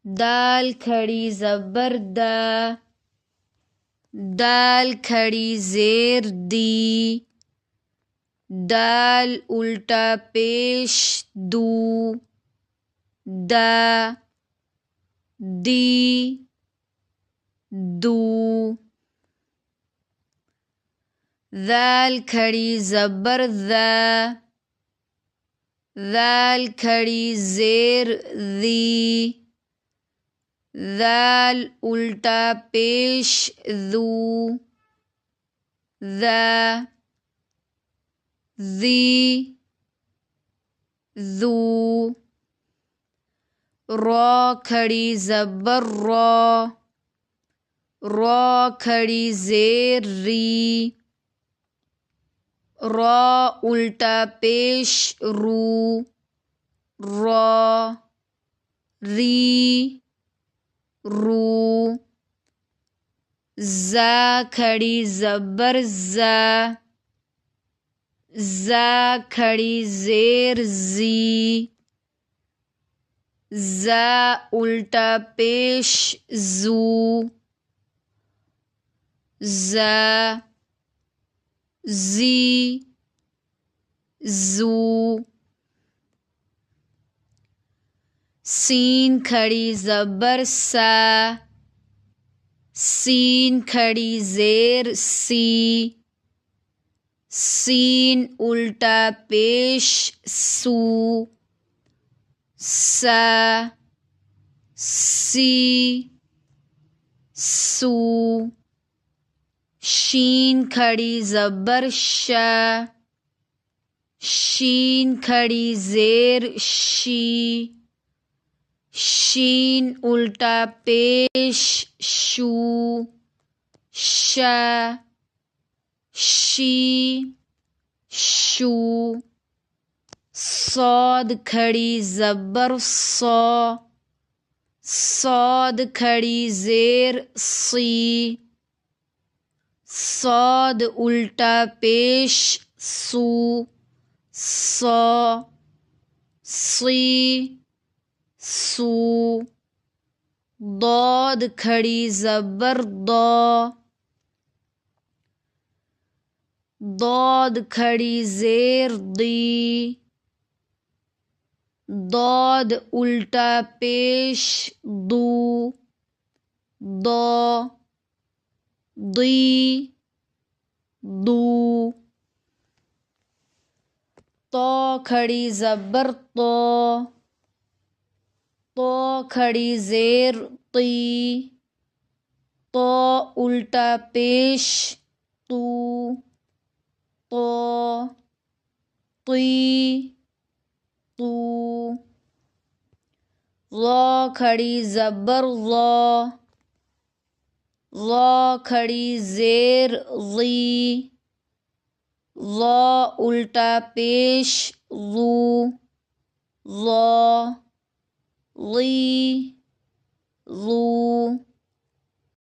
دال کھڑی زبر دا، دال کھڑی زیر دی، دال الٹا پیش دو، دا، دی، دو، ذال کھڑی زبر ذا، ذال کھڑی زیر ذی، ذال الٹا پیش ذو، ذا، ذی، ذو، را کھڑی زبر را، را کھڑی زیر ری، را الٹا پیش رو، را، ری، رو، زا کھڑی زبر زا، زا کھڑی زیر زی، زا الٹا پیش زو، زا، زی، زو، سین کھڑی زبر سا، سین کھڑی زیر سی، سین الٹا پیش سو، سا، سی، سو، شین کھڑی زبر شا، شین کھڑی زیر شی، شین الٹا پیش شو، شا، شی، شو، صاد کھڑی زبر صا، صاد کھڑی زیر صی، صاد الٹا پیش سو، صا، صی، سو، ضاد کھڑی زبر ضا، ضاد کھڑی زیر ضی، ضاد الٹا پیش ضو، ضا، ضی، ضو، طا کھڑی زبر طا، طا کھڑی زیر طی، طا الٹا پیش طو، طا، طی، طو، ظا کھڑی زبر ظا، ظا کھڑی زیر ظی، ظا الٹا پیش ظو، ظا، ظی، ظو،